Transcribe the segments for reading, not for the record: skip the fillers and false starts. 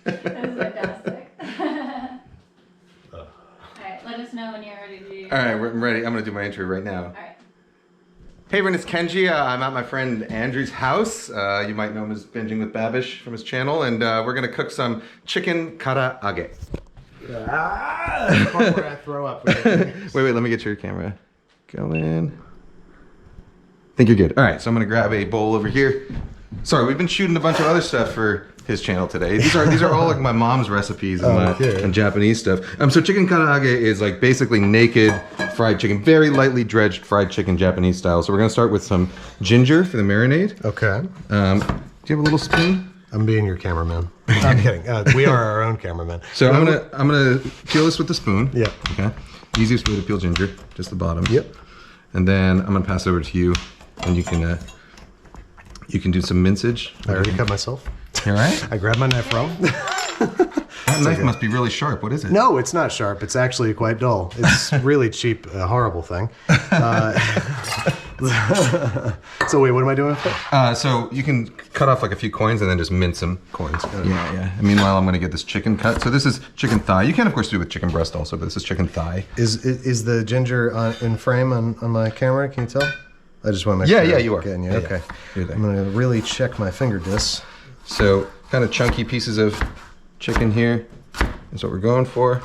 That was fantastic. All right, let us know when you're ready to do your All right, I'm ready. I'm going to do my intro right now. All right. Hey everyone, it's Kenji. I'm at my friend Andrew's house. You might know him as Binging with Babish from his channel, and we're gonna cook some chicken karaage. Where I throw up. wait, let me get your camera going. I think you're good. All right, so I'm gonna grab a bowl over here. Sorry, we've been shooting a bunch of other stuff for his channel today. These are all like my mom's recipes and Japanese stuff. So chicken karaage is like basically naked fried chicken, very lightly dredged fried chicken Japanese style. So we're gonna start with some ginger for the marinade. Okay. Do you have a little spoon? I'm being your cameraman. I'm kidding. We are our own cameraman. So I'm gonna peel this with the spoon. Yeah. Okay. Easiest way to peel ginger, just the bottom. Yep. And then I'm gonna pass it over to you, and you can do some mincage. I already cut myself. All right. I grabbed my knife wrong. That knife must be really sharp. What is it? No, it's not sharp. It's actually quite dull. It's really cheap, a horrible thing. So wait, what am I doing with it? So you can cut off like a few coins and then just mince some coins. Yeah. And meanwhile, I'm gonna get this chicken cut. So this is chicken thigh. You can of course do it with chicken breast also, but this is chicken thigh. Is the ginger in frame on my camera? Can you tell? I just want to make sure. Yeah, you are. Getting you. Yeah, okay. You're there. I'm gonna really check my finger discs. So kind of chunky pieces of chicken here is what we're going for.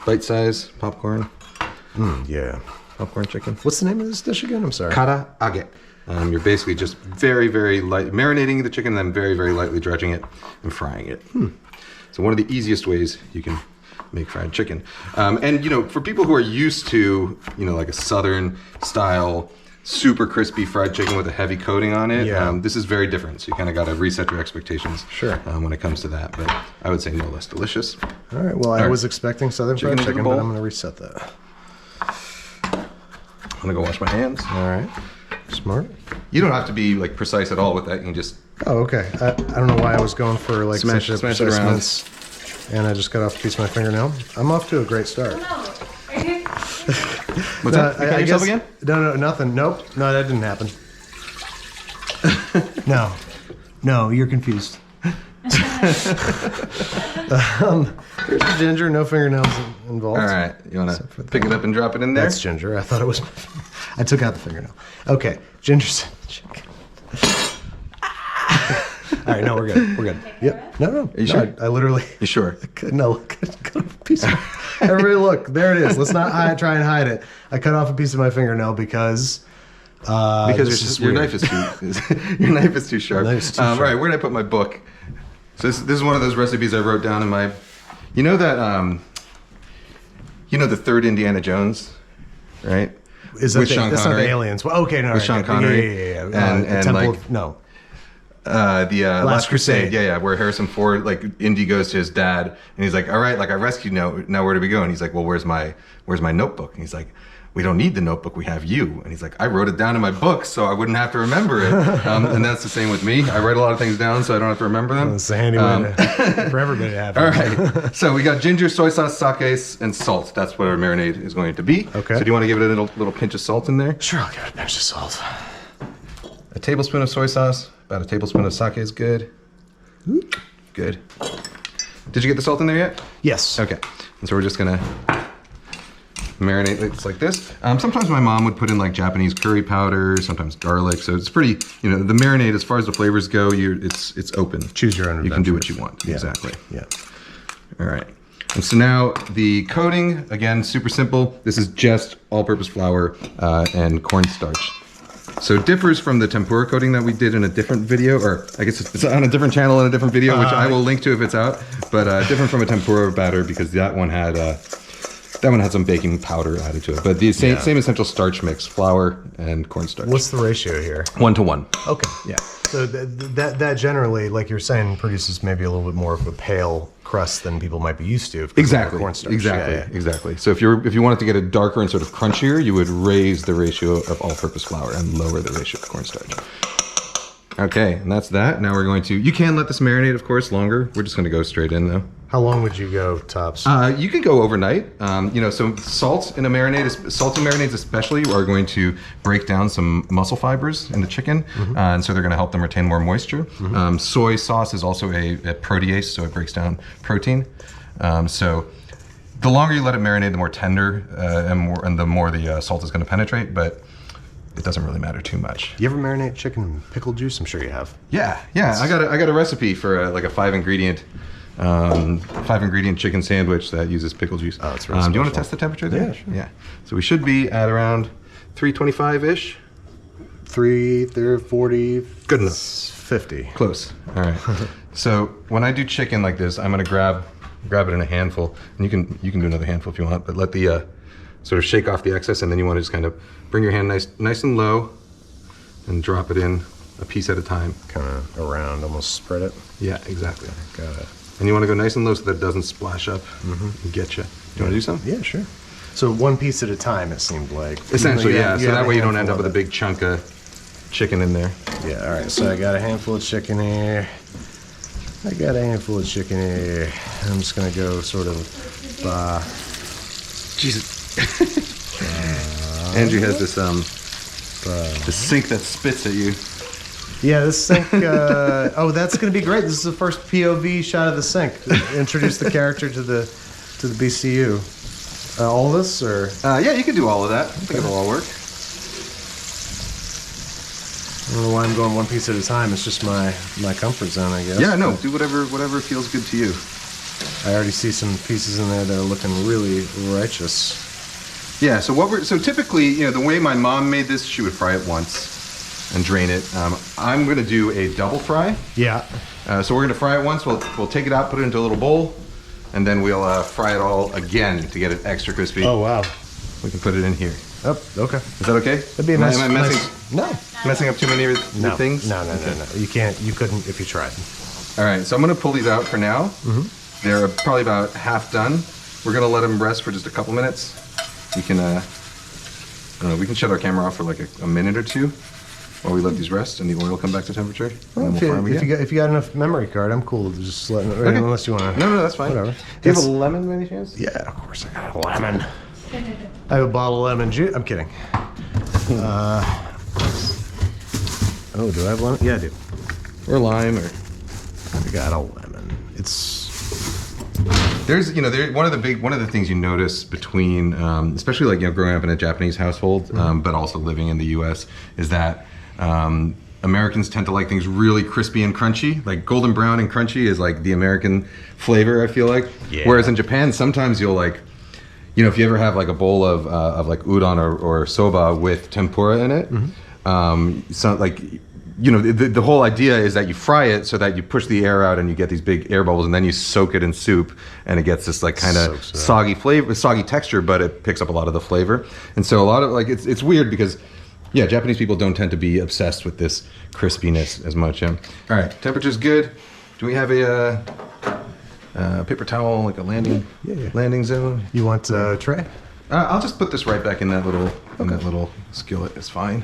Bite size popcorn. Yeah. Popcorn chicken. What's the name of this dish again? I'm sorry. Karaage. You're basically just very, very light, marinating the chicken, and then very, very lightly dredging it and frying it. So one of the easiest ways you can make fried chicken. And for people who are used to, like a Southern style, super crispy fried chicken with a heavy coating on it, this is very different. So you kind of got to reset your expectations when it comes to that. But I would say no less delicious. All right. Well, I was expecting Southern fried chicken, but I'm going to reset that. I'm gonna go wash my hands. All right. Smart. You don't have to be like precise at all with that. You can just. Oh, okay. I don't know why I was going for like smash it around. And I just cut off a piece of my fingernail. I'm off to a great start. Oh, no. Are you? What's that? You cut yourself again? No, nothing. Nope. No, that didn't happen. No, you're confused. Here's the ginger, no fingernails involved. All right, you want to pick it up and drop it in there? That's ginger. I thought it was. I took out the fingernail. Okay, ginger's chicken. All right, no, we're good. We're good. Yep. No. Are you sure? I literally. You sure? No, cut off a piece of. Everybody, look, there it is. Let's not try and hide it. I cut off a piece of my fingernail because your knife is too sharp. All right, where did I put my book? So this is one of those recipes I wrote down in my. You know that the third Indiana Jones, right? Is that with Sean Connery? Not the aliens. Well, okay, no. With Sean Connery. Yeah. And Temple like of, no. The Last Crusade. Yeah, where Harrison Ford, like, Indy goes to his dad, and he's like, all right, like, I rescued now where do we go? And he's like, well, where's my notebook? And he's like, we don't need the notebook, we have you. And he's like, I wrote it down in my book so I wouldn't have to remember it. And that's the same with me. I write a lot of things down so I don't have to remember them. It's a handy way for everybody to have. All right, so we got ginger, soy sauce, sake, and salt. That's what our marinade is going to be. Okay. So do you want to give it a little pinch of salt in there? Sure, I'll give it a pinch of salt. A tablespoon of soy sauce, about a tablespoon of sake is good. Good. Did you get the salt in there yet? Yes. Okay. And so we're just gonna marinate it like this. Sometimes my mom would put in like Japanese curry powder, sometimes garlic. So it's pretty, the marinade, as far as the flavors go, it's open. Choose your own adventure. You can do what you want. Yeah. Exactly. Yeah. All right. And so now the coating, again, super simple. This is just all-purpose flour and cornstarch. So it differs from the tempura coating that we did in a different video, or I guess it's on a different channel in a different video, which I will link to if it's out. But different from a tempura batter because that one had some baking powder added to it. But the same essential starch mix, flour and cornstarch. What's the ratio here? 1-to-1. Okay. Yeah. So that generally, like you're saying, produces maybe a little bit more of a pale crust than people might be used to. Exactly. Cornstarch. Exactly. So if you wanted to get it darker and sort of crunchier, you would raise the ratio of all-purpose flour and lower the ratio of cornstarch. Okay, and that's that. Now we're going to, you can let this marinate, of course, longer. We're just going to go straight in though. How long would you go, tops? You can go overnight. You know, so salty marinades especially are going to break down some muscle fibers in the chicken, and so they're going to help them retain more moisture. Soy sauce is also a protease, so it breaks down protein. So the longer you let it marinate, the more tender and the more the salt is going to penetrate, but it doesn't really matter too much. You ever marinate chicken in pickle juice? I'm sure you have. Yeah. I got a recipe for like a 5-ingredient chicken sandwich that uses pickle juice. Oh, it's really do you want special. to test the temperature there? Yeah, sure. Yeah. So we should be at around 325-ish. 340. Good enough. 50. Close. All right. So when I do chicken like this, I'm gonna grab it in a handful, and you can do another handful if you want, but let the sort of shake off the excess, and then you want to just kind of bring your hand nice and low, and drop it in a piece at a time. Kind of around, almost spread it. Yeah, exactly. Got it. And you want to go nice and low so that it doesn't splash up and get you. Do you want to do some? Yeah, sure. So one piece at a time, it seemed like. Essentially, yeah. So that way you don't end up with a big. big chunk of chicken in there. Yeah, all right. So I got a handful of chicken here. I'm just going to go sort of. Jesus. Andrew has this sink that spits at you. Yeah, this sink. Oh, that's going to be great. This is the first POV shot of the sink. Introduce the character to the BCU. All of this, or Yeah, you can do all of that. I think it'll all work. I don't know why I'm going one piece at a time. It's just my comfort zone, I guess. Yeah, no, do whatever feels good to you. I already see some pieces in there that are looking really righteous. Yeah, so typically, you know, the way my mom made this, she would fry it once and drain it. I'm gonna do a double fry. Yeah. So we're gonna fry it once. We'll take it out, put it into a little bowl, and then we'll fry it all again to get it extra crispy. Oh wow. We can put it in here. Oh, okay. Is that okay? That'd be a nice. Am I messing up too many of your No. things? No. You can't. You couldn't if you tried. All right, so I'm gonna pull these out for now. They're probably about half done. We're gonna let them rest for just a couple minutes. You can, I don't know, we can shut our camera off for like a minute or two while we let these rest and the oil come back to temperature. Well, and then we'll fry 'em again. if you got enough memory card, I'm cool with just letting it. Okay. Unless you want to. No, that's fine. Whatever. Do you have a lemon by any chance? Yeah, of course I got a lemon. I have a bottle of lemon juice. I'm kidding. Oh, do I have lemon? Yeah, I do. Or lime, or I got a lemon. there's, you know, one of the things you notice between, especially like, you know, growing up in a Japanese household, but also living in the U.S., is that Americans tend to like things really crispy and crunchy. Like golden brown and crunchy is like the American flavor, I feel like. Yeah. Whereas in Japan, sometimes you'll like, you know, if you ever have like a bowl of like udon or soba with tempura in it, so like, you know, the whole idea is that you fry it so that you push the air out and you get these big air bubbles, and then you soak it in soup, and it gets this like kind of soggy flavor, soggy texture, but it picks up a lot of the flavor. And so a lot of like, it's weird because, yeah, Japanese people don't tend to be obsessed with this crispiness as much. Yeah. All right, temperature's good. Do we have a paper towel, like a landing zone? You want a tray? I'll just put this right back in that little skillet. It's fine.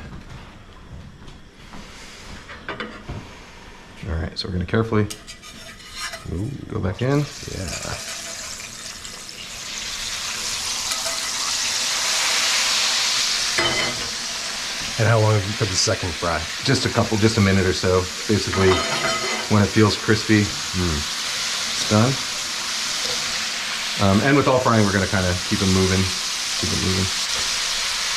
All right, so we're gonna carefully go back in. Yeah. And how long have you put the second fry? Just a minute or so. Basically, when it feels crispy, it's done. And with all frying, we're gonna kind of keep it moving.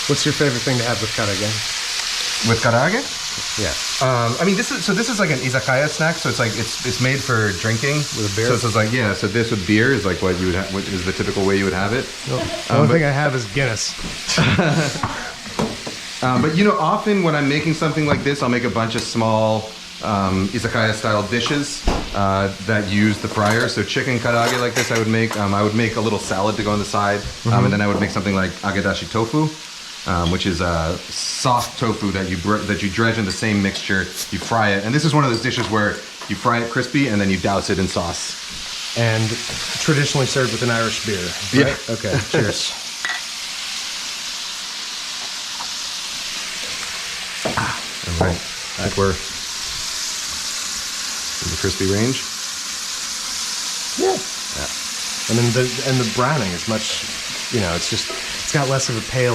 What's your favorite thing to have with karaage? With karaage? Yeah. I mean, this is like an izakaya snack, so it's like it's made for drinking with a beer. So it's like, yeah. So this with beer is like what you would what is the typical way you would have it. The only thing I have is Guinness. But you know, often when I'm making something like this, I'll make a bunch of small izakaya style dishes that use the fryer. So chicken karaage like this, I would make a little salad to go on the side, and then I would make something like agedashi tofu. Which is soft tofu that you dredge in the same mixture. You fry it, and this is one of those dishes where you fry it crispy and then you douse it in sauce. And traditionally served with an Irish beer. Right? Yeah. Okay. Cheers. All right. I think we're crispy range. Yeah. And then the browning is much, it's got less of a pale,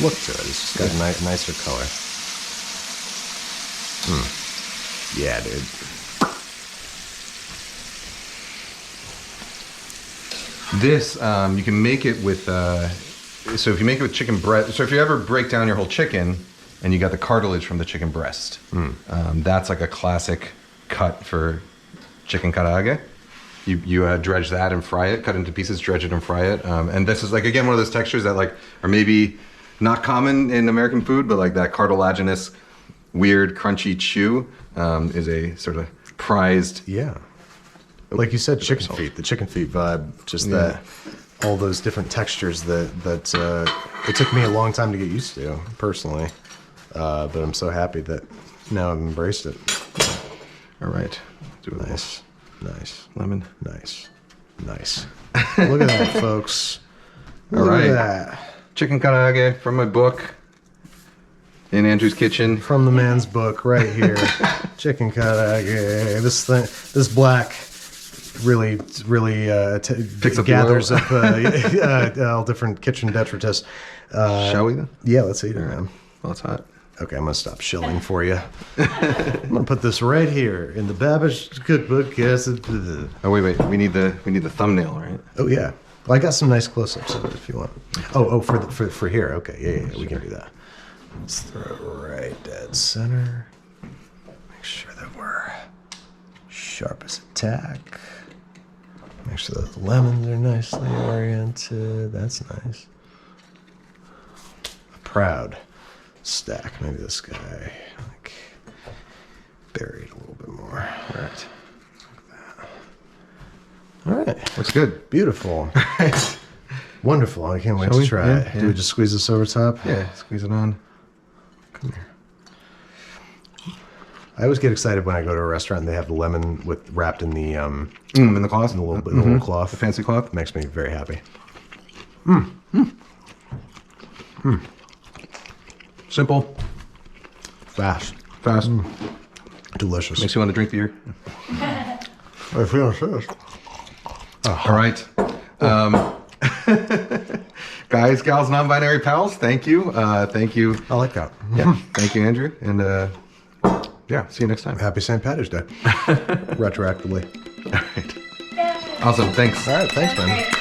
look to it. It's just got a nicer color. Yeah, dude. This, you can make it with, so if you make it with chicken breast, so if you ever break down your whole chicken and you got the cartilage from the chicken breast, that's like a classic cut for chicken karaage. You dredge that and fry it, cut into pieces, dredge it and fry it. And this is like, again, one of those textures that like are maybe not common in American food, but like that cartilaginous, weird, crunchy chew is a sort of prized. Yeah. Like you said, chicken feet, the chicken feet vibe, just that, all those different textures that it took me a long time to get used to, personally. But I'm so happy that now I've embraced it. All right. Do it. Nice. Nice. Lemon. Nice. Nice. Look at that, folks. All Look right. at that. Chicken karaage from my book. In Andrew's kitchen. From the man's book, right here. Chicken karaage. This black really Picks up gathers up all different kitchen detritus. Shall we then? Yeah, let's eat it, man. Well, it's hot. Okay, I'm gonna stop shilling for you. I'm gonna put this right here in the Babish cookbook. Yes. Oh wait, we need the thumbnail, right? Oh yeah. Well, I got some nice close-ups of it if you want. Oh, for here. Okay, yeah, we can do that. Let's throw it right dead center. Make sure that we're sharp as a tack. Make sure that the lemons are nicely oriented. That's nice. Proud stack. Maybe this guy like buried a little bit more. All right. All right. Looks good. Beautiful. Wonderful. I can't wait Shall to we? try Yeah, it. yeah. Do we just squeeze this over top? Yeah, squeeze it on. Come here. I always get excited when I go to a restaurant and they have the lemon wrapped in the In the cloth? in the little cloth. The fancy cloth? Makes me very happy. Simple. Fast. Delicious. Makes you want to drink beer. I feel this. All right. Guys, gals, non-binary pals, thank you. Thank you. I like that. Yeah. Thank you, Andrew. And yeah, see you next time. Happy St. Patrick's Day. Retroactively. All right. Awesome. Thanks. All right. Thanks, man. Great.